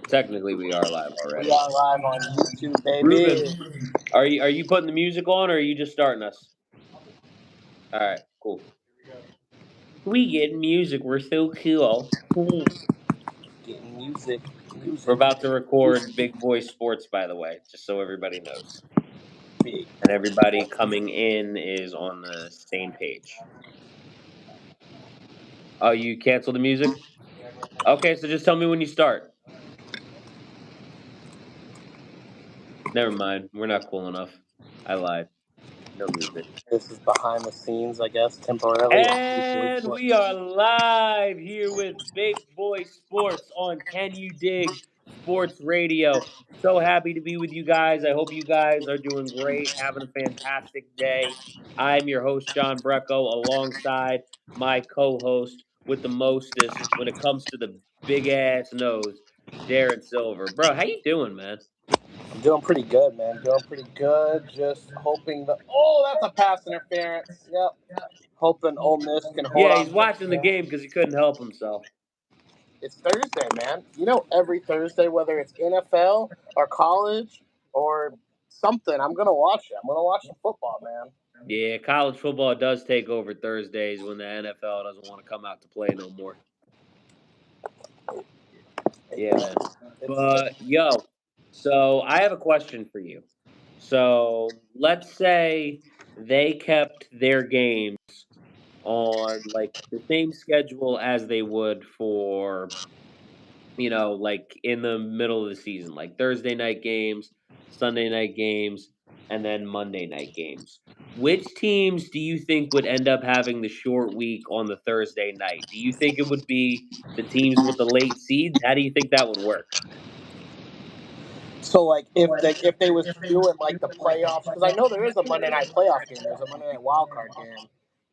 Technically, we are live We already. are live on YouTube, Ruben, baby. are you putting the music on, or are you just starting us? All right, cool. We get music. We're so cool. Getting music, We're music, about to record music. Big Boy Sports, by the way, just so everybody knows, Big. and everybody coming in is on the same page. Oh, you canceled the music? Okay, so just tell me when you start. Never mind. We're not cool enough. I lied. No music. This is behind the scenes, I guess, temporarily. And we are live here with Big Boy Sports on Can You Dig Sports Radio. So happy to be with you guys. I hope you guys are doing great, having a fantastic day. I'm your host, John Brecco, alongside my co host with the mostest when it comes to the big ass nose, Darren Silver. Bro, how you doing, man? I'm doing pretty good, man. Doing pretty good. Just hoping that. Oh, that's a pass interference. Yep. Hoping Ole Miss can hold Yeah, on he's to watching the it. game because he couldn't help himself. It's Thursday, man. You know, every Thursday, whether it's NFL or college or something, I'm gonna watch it. I'm gonna watch the football, man. Yeah, college football does take over Thursdays when the NFL doesn't want to come out to play no more. It Yeah, man. does. It's But yo, so I have a question for you. So let's say they kept their games on like the same schedule as they would for like in the middle of the season, like Thursday night games, Sunday night games, and then Monday night games. Which teams do you think would end up having the short week on the Thursday night? Do you think it would be the teams with the late seeds? How do you think that would work? So like if they was doing like the playoffs, because I know there is a Monday night playoff game. There's a Monday night wild card game,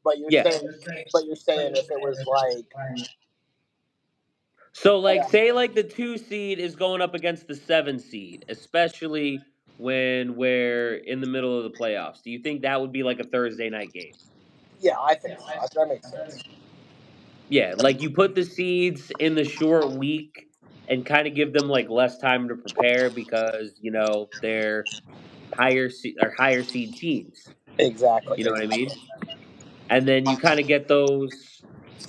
but you're Yeah. saying but you're saying if it was like the So like playoff, say like the 2 seed is going up against the 7 seed, especially when we're in the middle of the playoffs. Do you think that would be like a Thursday night game? yeah, I think so. That makes sense. Yeah, like you put the seeds in the short week and kind of give them like less time to prepare because, they're higher seed teams. Exactly, You know what I exactly. mean? And then you kind of get those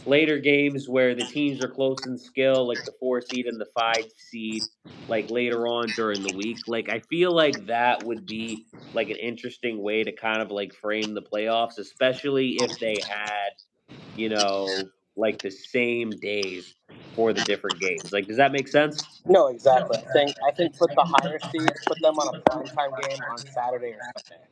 later games where the teams are close in skill, like the 4 seed and the 5 seed, like later on during the week. Like I feel like that would be like an interesting way to kind of like frame the playoffs, especially if they had like the same days for the different games. Like, does that make sense? No, exactly. I think put the higher seeds, put them on a primetime game on Saturday or Sunday.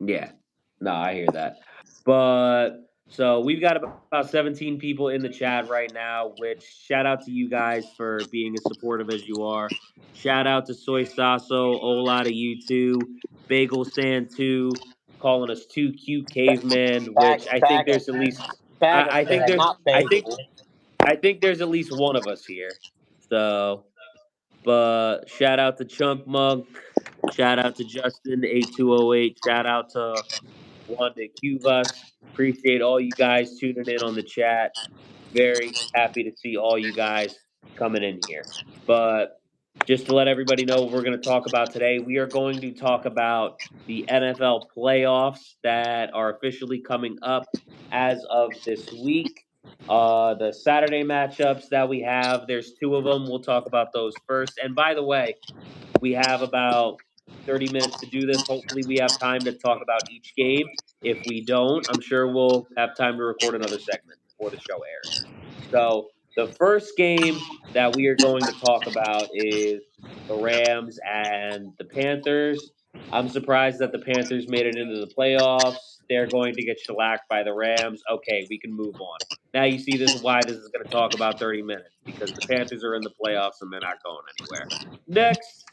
Yeah. No, I hear that. But so we've got about 17 people in the chat right now, which shout out to you guys for being as supportive as you are. Shout out to Soy Sasso, Ola to you too, Bagel Sand 2, calling us two cute cavemen, Bag which I think bag of there's at least bag of I think sand, there's not I think bagel. I think there's at least one of us here. So, but shout out to Chunk Monk. Shout out to Justin 8208. Shout out to Wanda Cuvas. Appreciate all you guys tuning in on the chat. Very happy to see all you guys coming in here. But just to let everybody know what we're going to talk about today, we are going to talk about the NFL playoffs that are officially coming up as of this week. The Saturday matchups that we have, there's two of them. We'll talk about those first. And by the way, we have about 30 minutes to do this. Hopefully, we have time to talk about each game. If we don't, I'm sure we'll have time to record another segment before the show airs. So, the first game that we are going to talk about is the Rams and the Panthers. I'm surprised that the Panthers made it into the playoffs. They're going to get shellacked by the Rams. Okay, we can move on. Now you see this why this is going to talk about 30 minutes because the Panthers are in the playoffs and they're not going anywhere. Next,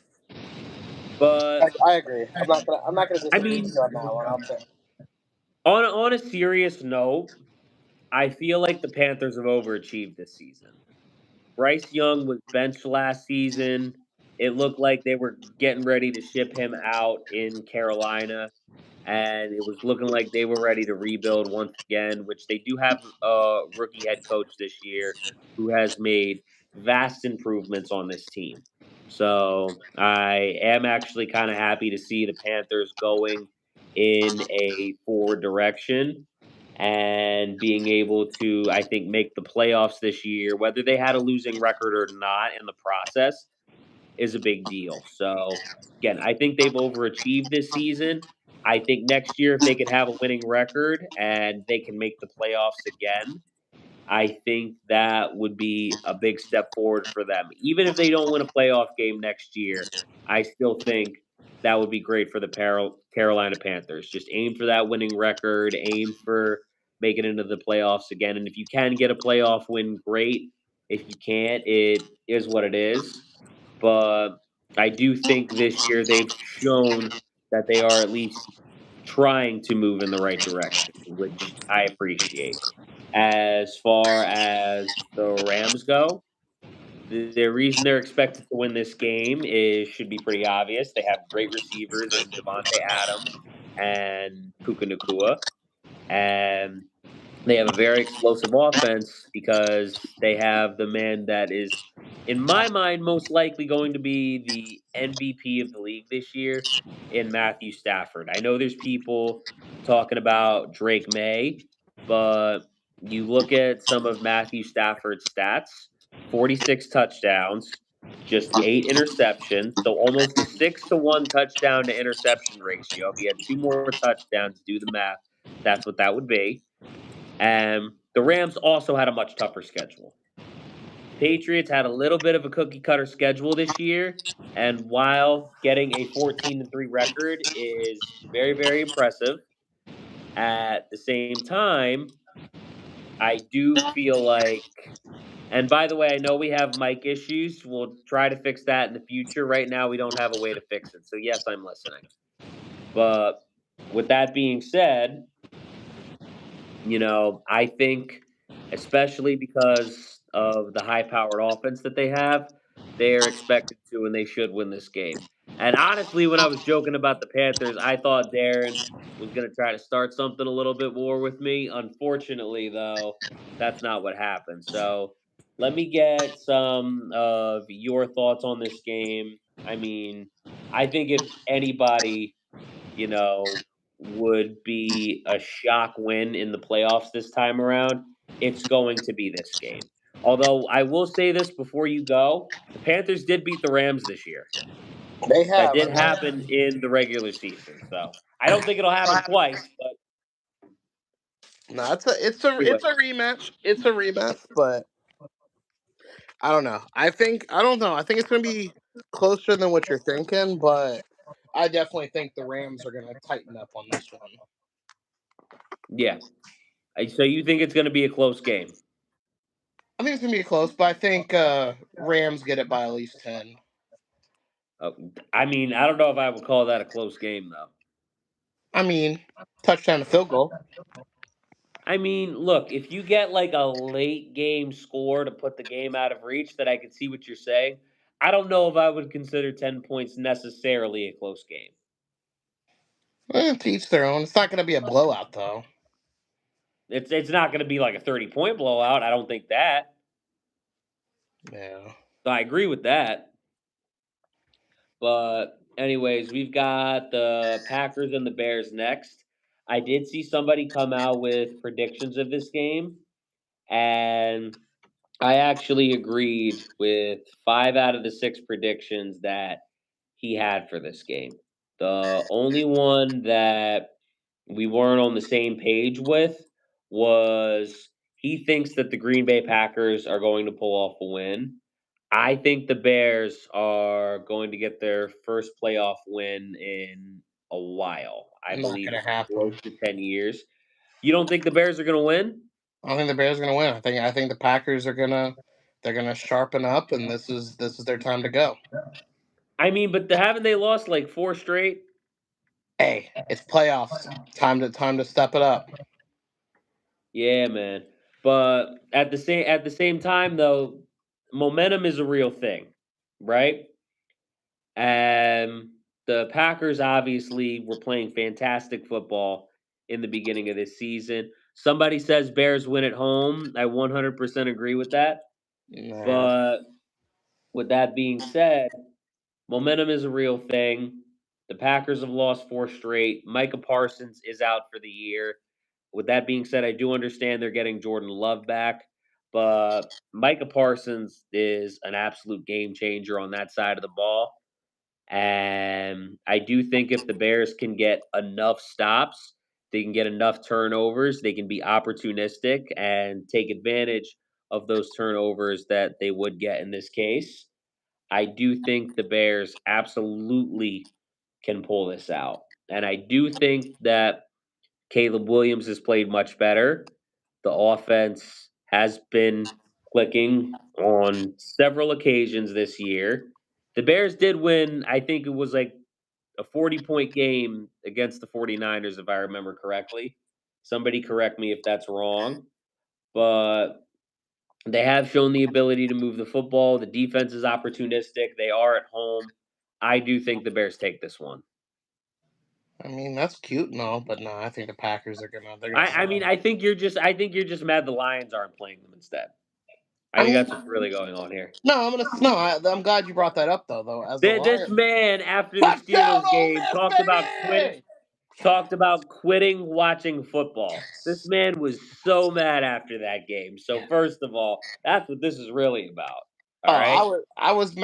but I agree. I'm not gonna I disagree with mean, you on that one. I'll say. on a serious note, I feel like the Panthers have overachieved this season. Bryce Young was benched last season. It looked like they were getting ready to ship him out in Carolina, and it was looking like they were ready to rebuild once again, which they do have a rookie head coach this year who has made vast improvements on this team. So I am actually kind of happy to see the Panthers going in a forward direction and being able to, I think, make the playoffs this year, whether they had a losing record or not in the process, is a big deal. So again, I think they've overachieved this season. I think next year, if they could have a winning record and they can make the playoffs again, I think that would be a big step forward for them. Even if they don't win a playoff game next year, I still think that would be great for the Carolina Panthers. Just aim for that winning record, aim for making it into the playoffs again. And if you can get a playoff win, great. If you can't, it is what it is. But I do think this year they've shown that they are at least trying to move in the right direction, which I appreciate. As far as the Rams go, the reason they're expected to win this game is should be pretty obvious. They have great receivers in Devontae Adams and Puka Nakua, and they have a very explosive offense because they have the man that is, in my mind, most likely going to be the MVP of the league this year in Matthew Stafford. I know there's people talking about Drake May, but you look at some of Matthew Stafford's stats: 46 touchdowns, just 8 interceptions. So almost a 6-to-1 touchdown to interception ratio. If he had two more touchdowns, do the math. That's what that would be. And the Rams also had a much tougher schedule. Patriots had a little bit of a cookie cutter schedule this year, and while getting a 14-3 record is very, very impressive, at the same time, I do feel like, and by the way, I know we have mic issues. We'll try to fix that in the future. Right now, we don't have a way to fix it. So, yes, I'm listening. But with that being said, I think, especially because of the high powered offense that they have, they are expected to and they should win this game. And honestly, when I was joking about the Panthers, I thought Darren was going to try to start something a little bit more with me. Unfortunately, though, that's not what happened. So let me get some of your thoughts on this game. I mean, I think if anybody would be a shock win in the playoffs this time around, it's going to be this game. Although I will say this before you go, the Panthers did beat the Rams this year. They That have. did happen in the regular season. So I don't think it'll happen twice, but No, it's a rematch. It's a rematch, but I don't know. I don't know. I think it's gonna be closer than what you're thinking, but I definitely think the Rams are gonna tighten up on this one. yeah. So you think it's going to be a close game? I think it's gonna be close, but I think Rams get it by at least 10. I mean, I don't know if I would call that a close game, though. I mean, touchdown to field goal. I mean, look, if you get like a late game score to put the game out of reach, that I could see what you're saying. I don't know if I would consider 10 points necessarily a close game. To each their own. It's not gonna be a blowout though. It's not going to be like a 30-point blowout. I don't think that. Yeah. So I agree with that. But anyways, we've got the Packers and the Bears next. I did see somebody come out with predictions of this game, and I actually agreed with 5 out of the 6 predictions that he had for this game. The only one that we weren't on the same page with was he thinks that the Green Bay Packers are going to pull off a win. I think the Bears are going to get their first playoff win in a while. I Not believe gonna it's close happen. to 10 years. You don't think the Bears are going to win? I don't think the Bears are gonna win. I think the Packers are gonna sharpen up, and this is their time to go. I mean, but haven't they lost like 4 straight? Hey, it's playoffs. Time to step it up. Yeah, man. But at the same time though, momentum is a real thing, right? And the Packers obviously were playing fantastic football in the beginning of this season. Somebody says Bears win at home. I 100% agree with that. Nah. But with that being said, momentum is a real thing. The Packers have lost 4 straight. Micah Parsons is out for the year. With that being said, I do understand they're getting Jordan Love back, but Micah Parsons is an absolute game changer on that side of the ball. And I do think if the Bears can get enough stops, they can get enough turnovers, they can be opportunistic and take advantage of those turnovers that they would get in this case. I do think the Bears absolutely can pull this out. And I do think that Caleb Williams has played much better. The offense has been clicking on several occasions this year. The Bears did win, I think it was like a 40-point game against the 49ers, if I remember correctly. Somebody correct me if that's wrong. But they have shown the ability to move the football. The defense is opportunistic. They are at home. I do think the Bears take this one. I mean, that's cute and all, but no, I think the Packers are gonna. They're gonna. I mean, I think you're just mad the Lions aren't playing them instead. I I think mean, that's what's really going on here. no, I'm gonna. No, I'm glad you brought that up though. As a This Lion, man, after the touchdown, Steelers Ole game, Miss, baby! talked about quitting watching football. This Yes. man was so mad after that game. So first of all, that's what this is really about. Oh, All right. I was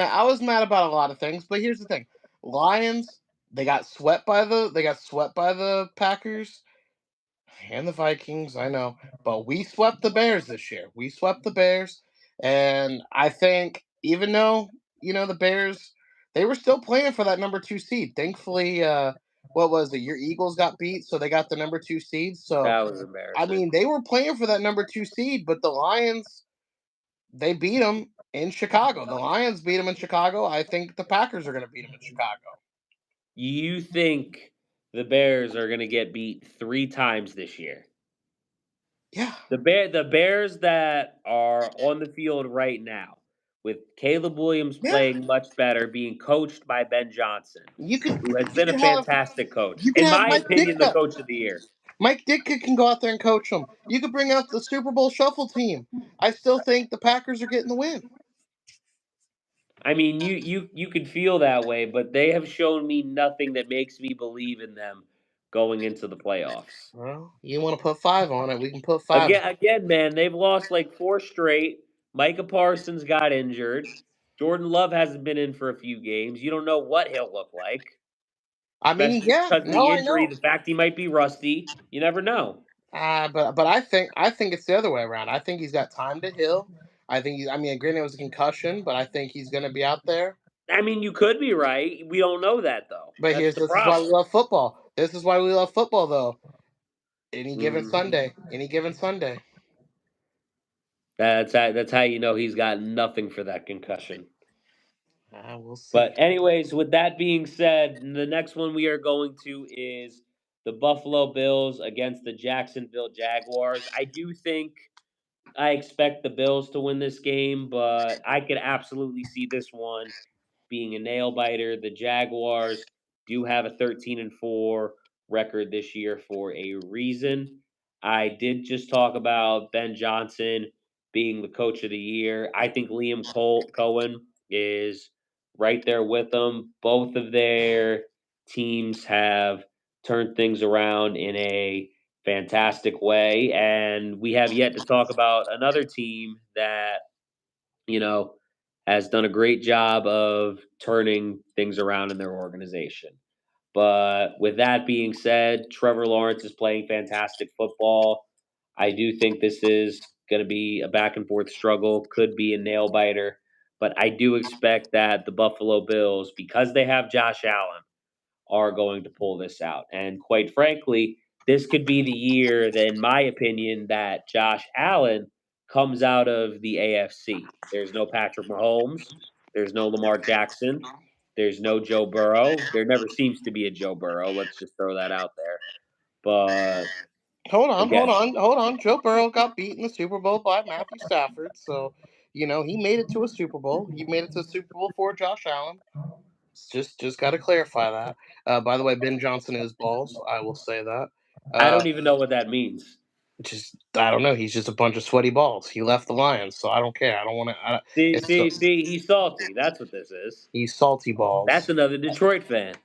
mad about a lot of things, but here's the thing: Lions, they got swept by the Packers and the Vikings. I know, but we swept the Bears this year. We swept the Bears, and I think even though the Bears, they were still playing for that number 2 seed. Thankfully, what was it? Your Eagles got beat, so they got the number 2 seed. So That was I embarrassing. mean, they were playing for that number 2 seed, but the Lions, they beat them in Chicago. The Lions beat them in Chicago. I think the Packers are going to beat them in Chicago. You think the Bears are going to get beat 3 times this year? Yeah, The Bears that are on the field right now, with Caleb Williams yeah. playing much better, being coached by Ben Johnson, You could who has you been a could have fantastic coach. you could In have my Mike opinion, the Ditka. coach of the year. Mike Ditka can go out there and coach them. You could bring out the Super Bowl shuffle team. I still think the Packers are getting the win. I mean, you could feel that way, but they have shown me nothing that makes me believe in them going into the playoffs. Well, you want to put 5 on it? We can put 5. Again, man, they've lost like 4 straight. Micah Parsons got injured. Jordan Love hasn't been in for a few games. You don't know what he'll look like, I mean, especially yeah, because of no, the I injury, know. the fact he might be rusty. You never know. But I think it's the other way around. I think he's got time to heal. I mean, granted it was a concussion, but I think he's going to be out there. I mean, you could be right. We don't know that though. But That's here's the this is why we problem. love football. This is why we love football, though. Any given Mhm. Sunday, any given Sunday. That's how you know he's got nothing for that concussion. We'll see. But anyways, with that being said, the next one we are going to is the Buffalo Bills against the Jacksonville Jaguars. I expect the Bills to win this game, but I could absolutely see this one being a nail biter. The Jaguars do have a 13-4 record this year for a reason. I did just talk about Ben Johnson being the coach of the year. I think Cohen is right there with them. Both of their teams have turned things around in a fantastic way. And we have yet to talk about another team that, you know, has done a great job of turning things around in their organization. But with that being said, Trevor Lawrence is playing fantastic football. I do think this is going to be a back and forth struggle, could be a nail biter. But I do expect that the Buffalo Bills, because they have Josh Allen, are going to pull this out. And quite frankly, this could be the year, that, in my opinion, that Josh Allen comes out of the AFC. There's no Patrick Mahomes. There's no Lamar Jackson. There's no Joe Burrow. There never seems to be a Joe Burrow. Let's just throw that out there. But Hold on, hold again, on, hold on. Joe Burrow got beat in the Super Bowl by Matthew Stafford, so he made it to a Super Bowl. He made it to a Super Bowl for Josh Allen. Just got to clarify that. By the way, Ben Johnson is balls. I will say that. I Uh, don't even know what that means. Just I don't know. He's just a bunch of sweaty balls. He left the Lions, so I don't care. I don't want to. See, It's so, see, see. He's salty. That's what this is. he's salty That's balls. another Detroit fan.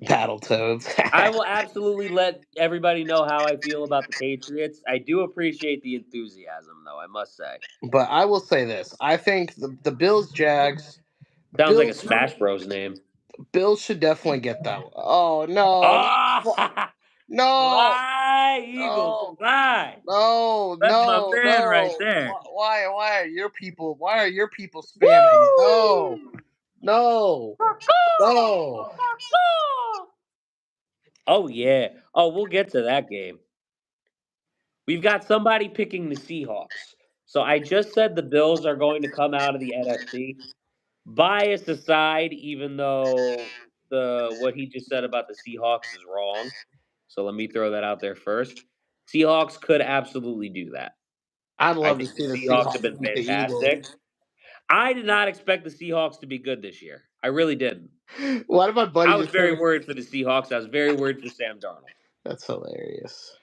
Battletoads. I will absolutely let everybody know how I feel about the Patriots. I do appreciate the enthusiasm, though. I must say, But I will say this: I think the Bills Jags sounds like a Bills Smash Bros name. Bills should definitely get that one. Oh no, Ah, no, fly, Eagles, no, fly. no, That's my no, man right no. there. Why are your people? Why are your people spamming? No, Woo! no, no. Oh yeah. Oh, we'll get to that game. We've got somebody picking the Seahawks. So I just said the Bills are going to come out of the NFC. Bias aside, even though the what he just said about the Seahawks is wrong. So let me throw that out there first. Seahawks could absolutely do that. I'd I love to think the see the Seahawks have Seahawks been beat the Eagles. fantastic. I did not expect the Seahawks to be good this year. I really didn't. Why did my buddy I was just say very this? worried for the Seahawks. I was very worried for Sam Darnold. That's hilarious.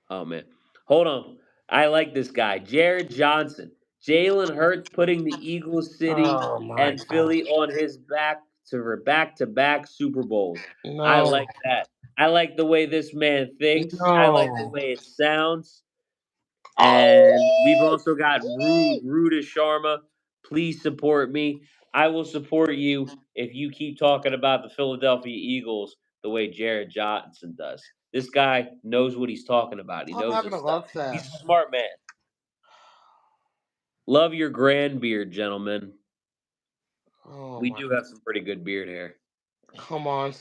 Oh man, hold on. I like this guy, Jared Johnson. Jalen Hurts putting the Eagles City Oh my and god. Philly on his back to back Super Bowls. I No, like that. I like the way this man thinks. I like the no. way it sounds. And we've Oh, also got Ruda Sharma. Please support me. I will support you if you keep talking about the Philadelphia Eagles the way Jared Johnson does. This guy knows what he's talking about. He I'm knows having his a stuff. love He's a fest. smart man. Love your grand beard, gentlemen. Oh We my. do have some pretty good beard hair. Come on,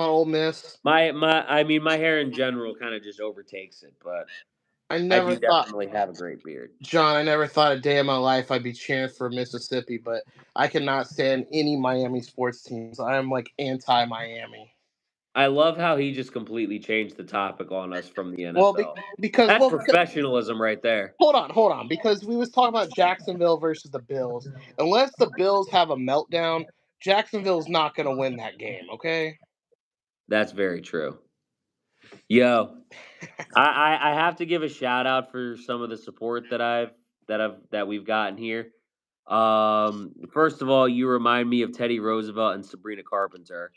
Ole Miss. My hair in general kind of just overtakes it, but I I never do thought, definitely have a great beard. John. I never thought a day in my life I'd be cheering for Mississippi, but I cannot stand any Miami sports teams. I am like anti-Miami. I love how he just completely changed the topic on us from the Well, NFL. because That's well, because, professionalism right there. hold on, because we was talking about Jacksonville versus the Bills. Unless the Bills have a meltdown, Jacksonville's not going to win that game. Okay. That's very true. Yo, I have to give a shout out for some of the support that we've gotten here. First of all, you remind me of Teddy Roosevelt and Sabrina Carpenter.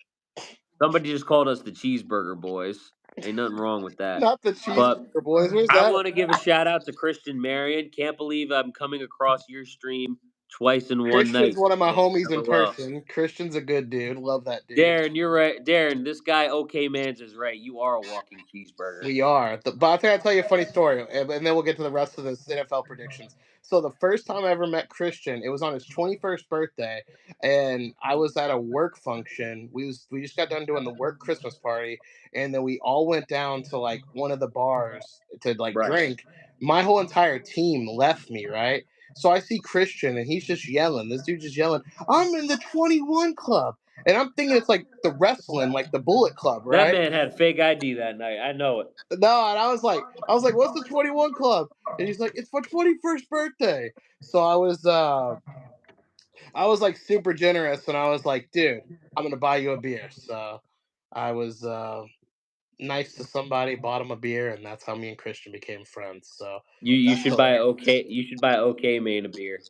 Somebody just called us the Cheeseburger Boys. Ain't nothing wrong with that. Not the But Cheeseburger Boys. Where's I that? want to give a shout out to Christian Marion. Can't believe I'm coming across your stream twice in one Christian's night. one of my Man. homies in LOL. person. Christian's a good dude. Love that dude. Darren, you're right. Darren, this guy OK Mans is right. You are a walking cheeseburger. We are. But I think I'll tell you a funny story, and then we'll get to the rest of this NFL predictions. So the first time I ever met Christian, it was on his 21st birthday, and I was at a work function. We just got done doing the work Christmas party, and then we all went down to like one of the bars to like Right. drink. My whole entire team left me, right? So I see Christian, and he's just yelling. This dude just yelling, "I'm in the 21 club." And I'm thinking it's like the wrestling, like the Bullet Club, That right? man had fake ID that night. I know it. No, and I was like, what's the 21 club? And he's like, it's my 21st birthday. So I was like super generous, and I was like, dude, I'm gonna buy you a beer. So I was nice to somebody, bought him a beer, and that's how me and Christian became friends. So You that's should buy hilarious. OK. You should buy OK Man a beer.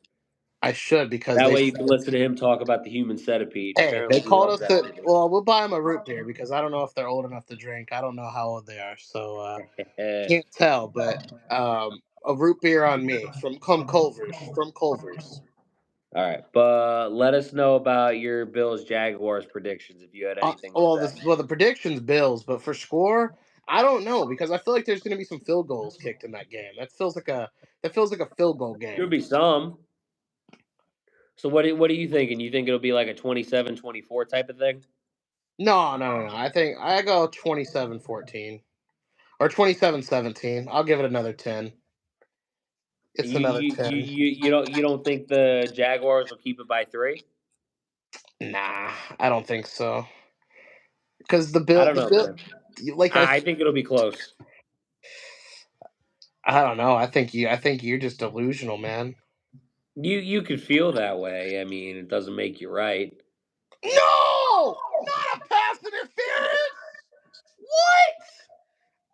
I should because That they way you can said, listen to him talk about the human centipede. hey, they Apparently he called loves us that to, movie. well, we'll buy them a root beer because I don't know if they're old enough to drink. I don't know how old they are. So can't tell, but a root beer on me from Culver's. From Culver's. All right, but let us know about your Bills Jaguars predictions if you had anything to say. The predictions Bills, but for score, I don't know because I feel like there's going to be some field goals kicked in that game. That feels like a field goal There'll game. be some. So what are you thinking? You think it'll be like a 27-24 type of thing? No. I think I go 27-14 or 27-17. I'll give it another 10. It's another 10. You don't think the Jaguars will keep it by 3? Nah, I don't think so. Because I don't know, man. like I think it'll be close. I don't know. I think you're just delusional, man. You could feel that way. I mean, it doesn't make you right. No! Not a pass interference! What?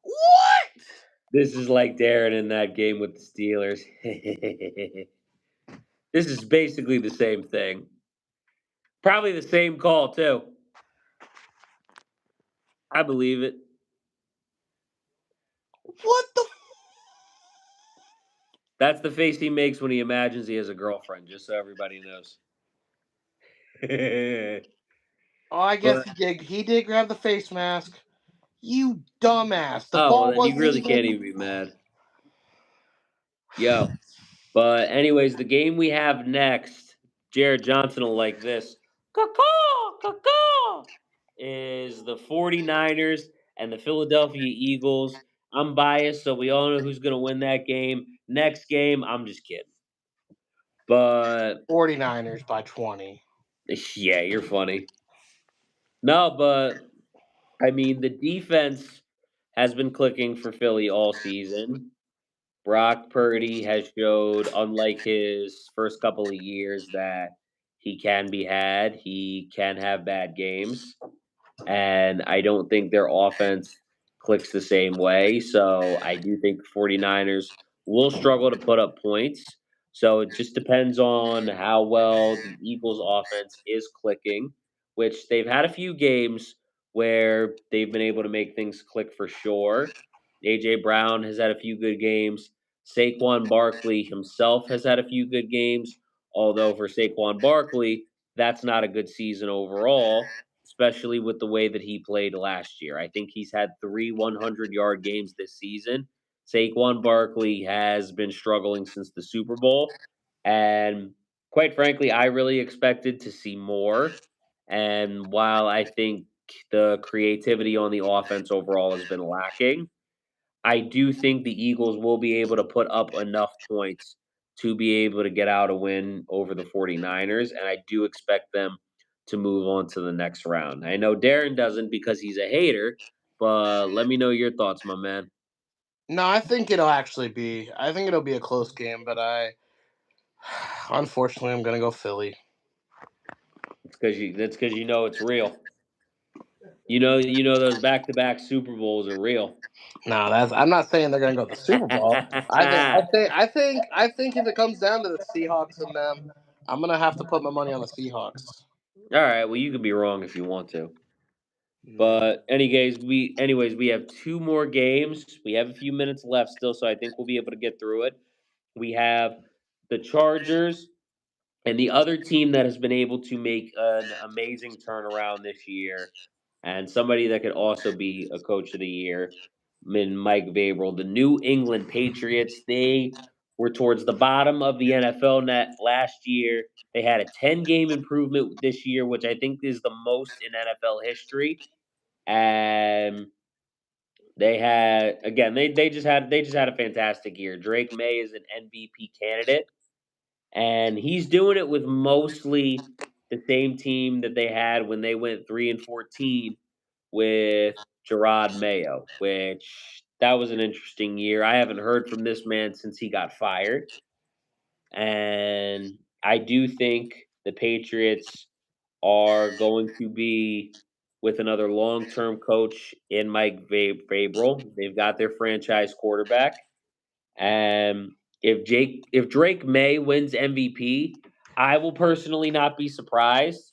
What? This is like Darren in that game with the Steelers. This is basically the same thing. Probably the same call too. I believe it. What the? That's the face he makes when he imagines he has a girlfriend, just so everybody knows. Oh, I guess But he did grab the face mask. You dumbass. The oh well, ball then you wasn't really can't even. even be mad. Yo. But anyways, the game we have next, Jared Johnson will like this. Caw, caw, is the 49ers and the Philadelphia Eagles. I'm biased, so we all know who's going to win that game. Next game, I'm just kidding. But 49ers by 20. yeah, you're funny. No, but I mean, the defense has been clicking for Philly all season. Brock Purdy has showed, unlike his first couple of years, that he can be had. He can have bad games. And I don't think their offense clicks the same way. So I do think the 49ers will struggle to put up points. So it just depends on how well the Eagles offense is clicking, which they've had a few games where they've been able to make things click for sure. AJ Brown has had a few good games. Saquon Barkley himself has had a few good games, although for Saquon Barkley, that's not a good season overall, especially with the way that he played last year. I think he's had 3 100-yard games this season. Saquon Barkley has been struggling since the Super Bowl. And quite frankly, I really expected to see more. And while I think the creativity on the offense overall has been lacking, I do think the Eagles will be able to put up enough points to be able to get out a win over the 49ers, and I do expect them to move on to the next round. I know Darren doesn't because he's a hater, but let me know your thoughts, my man. No, I think it'll actually be. I think it'll be a close game, but unfortunately, I'm gonna go Philly. That's because you know it's real. You know those back-to-back Super Bowls are real. No, that's. I'm not saying they're gonna go to the Super Bowl. I think if it comes down to the Seahawks and them, I'm gonna have to put my money on the Seahawks. All right, well you can be wrong if you want to. No. But anyways, we have two more games. We have a few minutes left still, so I think we'll be able to get through it. We have the Chargers and the other team that has been able to make an amazing turnaround this year, and somebody that could also be a coach of the year, Mike Vrabel, the New England Patriots. They were towards the bottom of the NFL net last year. They had a 10-game improvement this year, which I think is the most in NFL history. And they just had a fantastic year. Drake May is an MVP candidate, and he's doing it with mostly the same team that they had when they went 3-14 with Gerard Mayo, which that was an interesting year. I haven't heard from this man since he got fired, and I do think the Patriots are going to be with another long-term coach in Mike Vrabel. They've got their franchise quarterback, and if Drake May wins MVP, I will personally not be surprised.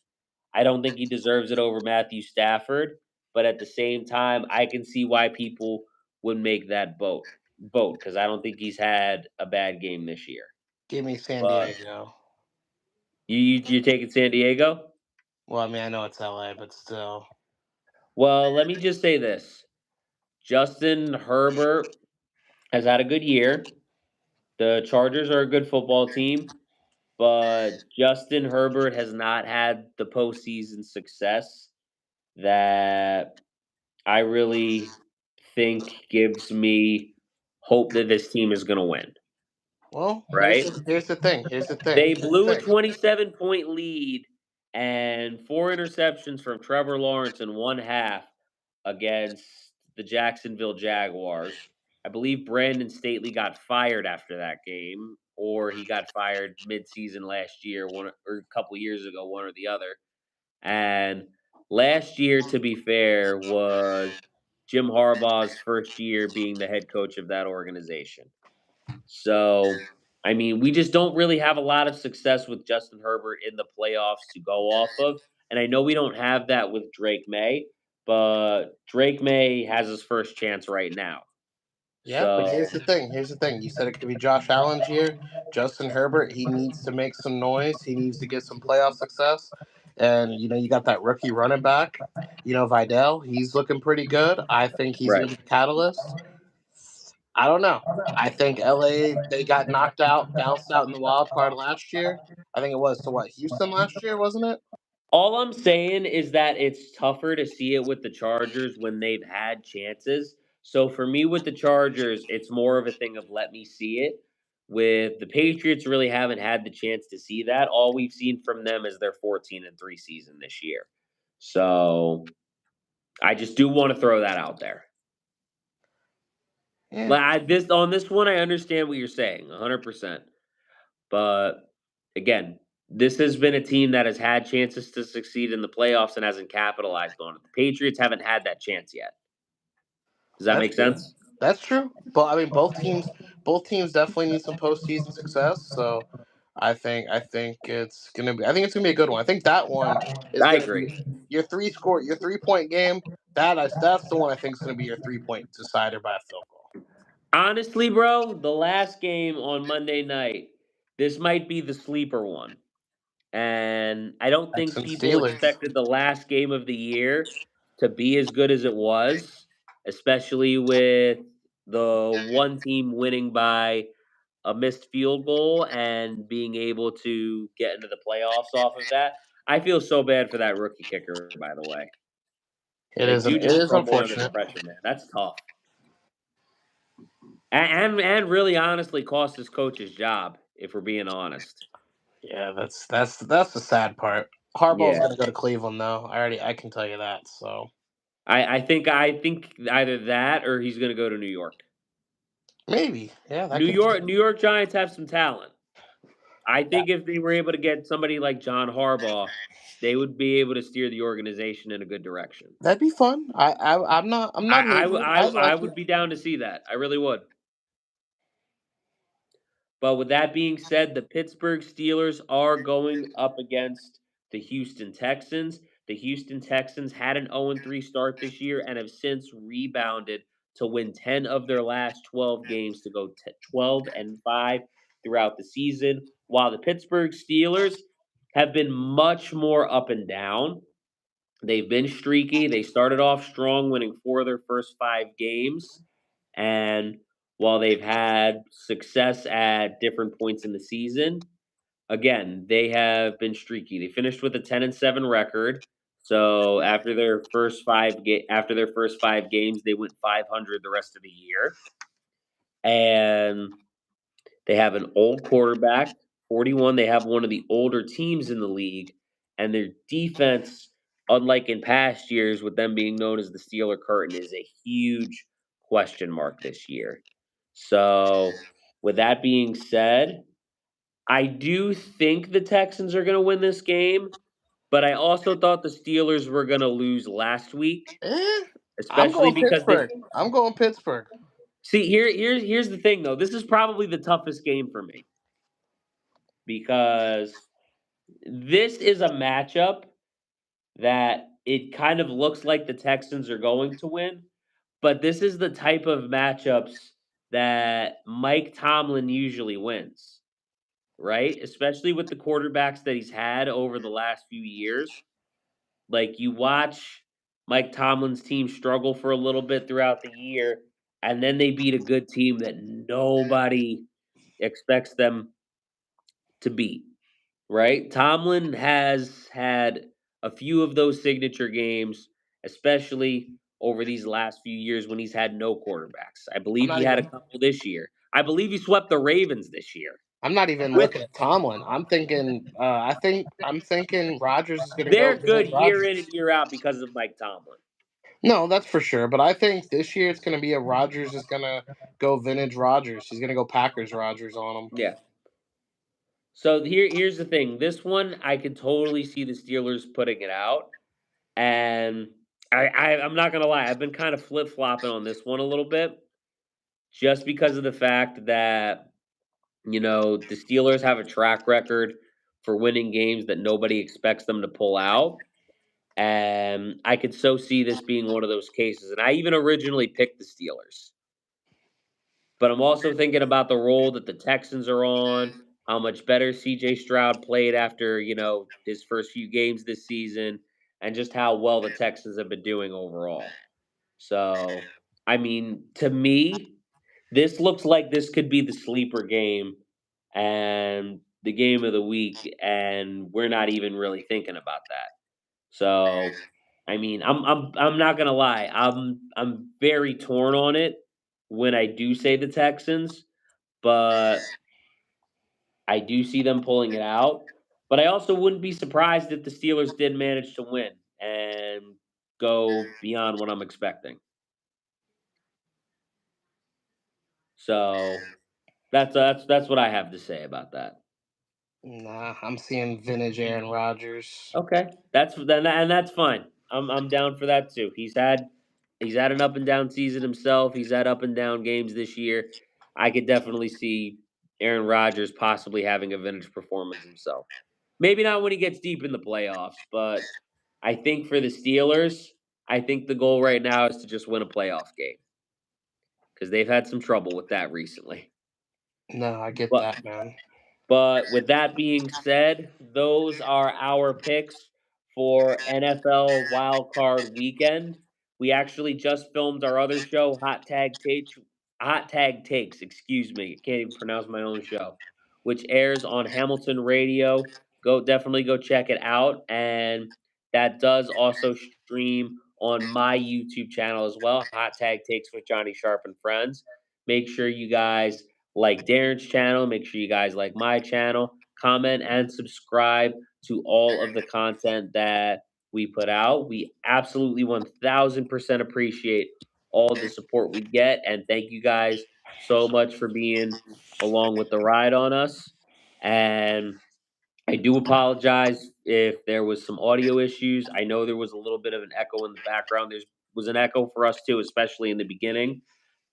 I don't think he deserves it over Matthew Stafford, but at the same time, I can see why people would make that vote because I don't think he's had a bad game this year. Give me San But Diego. you're taking San Diego? Well, I mean, I know it's LA, but still. Well, let me just say this: Justin Herbert has had a good year. The Chargers are a good football team, but Justin Herbert has not had the postseason success that I really think gives me hope that this team is going to win. Well, here's Right? the, here's the thing. Here's the thing. They Here's the blew a thing. 27-point lead and four interceptions from Trevor Lawrence in one half against the Jacksonville Jaguars. I believe Brandon Staley got fired after that game, or he got fired mid-season last year, one or a couple years ago, one or the other. And last year, to be fair, was Jim Harbaugh's first year being the head coach of that organization. So, I mean, we just don't really have a lot of success with Justin Herbert in the playoffs to go off of. And I know we don't have that with Drake May, but Drake May has his first chance right now. Yeah, but So, here's the thing. Here's the thing. You said it could be Josh Allen's year. Justin Herbert, he needs to make some noise. He needs to get some playoff success. And you got that rookie running back. Vidal, he's looking pretty good. I think he's right. going to be the catalyst. I don't know. I think LA, they got knocked out, bounced out in the wild card last year. I think it was to what, Houston last year, wasn't it? All I'm saying is that it's tougher to see it with the Chargers when they've had chances. So for me with the Chargers, it's more of a thing of let me see it. With the Patriots, really haven't had the chance to see that. All we've seen from them is their 14-3 season this year. So I just do want to throw that out there. Yeah. Like this on this one, I understand what you're saying, 100%. But again, this has been a team that has had chances to succeed in the playoffs and hasn't capitalized on it. The Patriots haven't had that chance yet. Does that That's make true. sense? That's true. But I mean, both teams definitely need some postseason success. So I think it's gonna be. I think it's gonna be a good one. I think that one is I gonna agree. be your 3-point game. That's the one I think is gonna be your 3-point decider by a field goal. Honestly, bro, the last game on Monday night, this might be the sleeper one. And I don't think Texans people Steelers. expected the last game of the year to be as good as it was, especially with the one team winning by a missed field goal and being able to get into the playoffs off of that. I feel so bad for that rookie kicker, by the way. Like, dude It just is crumbled under the unfortunate. pressure, man. That's tough. And really honestly cost his coach his job, if we're being honest. Yeah, that's the sad part. Harbaugh's Yeah. gonna go to Cleveland though. I can tell you that. So I think either that or he's gonna go to New York. maybe, yeah, that New could. York New York Giants have some talent. I think if they were able to get somebody like John Harbaugh, they would be able to steer the organization in a good direction. That'd be fun. I'm not hating it. I'd I watch it. would be down to see that. I really would. But with that being said, the Pittsburgh Steelers are going up against the Houston Texans. The Houston Texans had an 0-3 start this year and have since rebounded to win 10 of their last 12 games to go 12-5 throughout the season, while the Pittsburgh Steelers have been much more up and down. They've been streaky. They started off strong, winning 4 of their first 5 games, and while they've had success at different points in the season, again, they have been streaky. They finished with a 10-7 record. So after their first 5 games, they went 500 the rest of the year. And they have an old quarterback, 41. They have one of the older teams in the league, and their defense, unlike in past years, with them being known as the Steeler Curtain, is a huge question mark this year. So, with that being said, I do think the Texans are going to win this game, but I also thought the Steelers were going to lose last week, Eh, I'm especially going because they Pittsburgh. I'm going Pittsburgh. see here's the thing though. This is probably the toughest game for me because this is a matchup that it kind of looks like the Texans are going to win, but this is the type of matchups that Mike Tomlin usually wins, right? Especially with the quarterbacks that he's had over the last few years. Like you watch Mike Tomlin's team struggle for a little bit throughout the year, and then they beat a good team that nobody expects them to beat, right? Tomlin has had a few of those signature games, especially over these last few years when he's had no quarterbacks. I I'm believe not he had a even. couple this year. I believe he swept the Ravens this year. I'm not even With looking at Tomlin. I'm thinking. I'm thinking Rodgers is going to go they're good vintage year in Rodgers. and year out because of Mike Tomlin. No, that's for sure. But I think this year it's going to be a Rodgers is going to go vintage Rodgers. He's going to go Packers Rodgers on him. Yeah. So here's the thing. This one I could totally see the Steelers putting it out. And I'm not gonna lie. I've been kind of flip flopping on this one a little bit, just because of the fact that the Steelers have a track record for winning games that nobody expects them to pull out. And I could so see this being one of those cases. And I even originally picked the Steelers. But I'm also thinking about the role that the Texans are on, how much better CJ Stroud played after, his first few games this season, and just how well the Texans have been doing overall. So, I mean, to me, this looks like this could be the sleeper game and the game of the week, and we're not even really thinking about that. So, I mean, I'm not gonna lie, I'm very torn on it when I do say the Texans, but I do see them pulling it out. But I also wouldn't be surprised if the Steelers did manage to win and go beyond what I'm expecting. So that's what I have to say about that. Nah, I'm seeing vintage Aaron Rodgers. Okay, that's fine. I'm down for that too. He's had an up and down season himself. He's had up and down games this year. I could definitely see Aaron Rodgers possibly having a vintage performance himself. Maybe not when he gets deep in the playoffs, but I think for the Steelers, I think the goal right now is to just win a playoff game because they've had some trouble with that recently. No, I get But that, man. But with that being said, those are our picks for NFL Wild Card Weekend. We actually just filmed our other show, Hot Tag Takes. Excuse me, I can't even pronounce my own show, which airs on Hamilton Radio. Definitely go check it out, and that does also stream on my YouTube channel as well. Hot Tag Takes with Johnny Sharp and friends. Make sure you guys like Darren's channel. Make sure you guys like my channel. Comment and subscribe to all of the content that we put out. We absolutely 1000% appreciate all the support we get. And thank you guys so much for being along with the ride on us. And I do apologize if there was some audio issues. I know there was a little bit of an echo in the background. There was an echo for us too, especially in the beginning.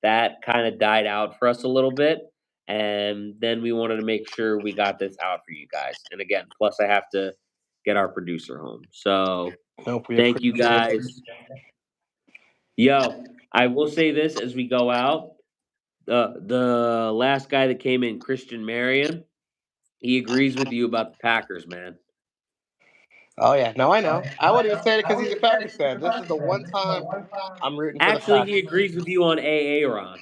That kind of died out for us a little bit. And then we wanted to make sure we got this out for you guys. And again, plus I have to get our producer home. So Nope, we thank you appreciate it. guys. Yo, I will say this as we go out. The last guy that came in, Christian Marion, he agrees with you about the Packers, man. Oh yeah, no, I know. I wouldn't even say it because he's a Packers fan. This is the one time I'm rooting for the Actually, he Packers. agrees with you on Aaron.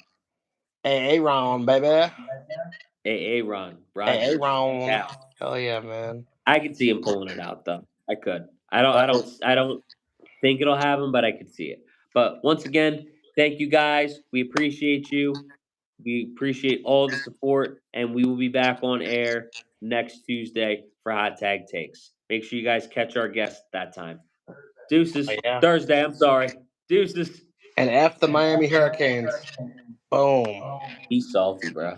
Hey, Aaron, baby. Aaron Hey, Rodgers. Aaron. Yeah, Hell yeah, man. I could see him pulling it out though. I could. I don't think it'll happen, but I could see it. But once again, thank you guys. We appreciate you. We appreciate all the support, and we will be back on air next Tuesday for Hot Tag Takes. Make sure you guys catch our guest that time. Deuces. Oh, yeah. Thursday, I'm sorry. Deuces. And F the Miami Hurricanes. Boom. He's salty, bro.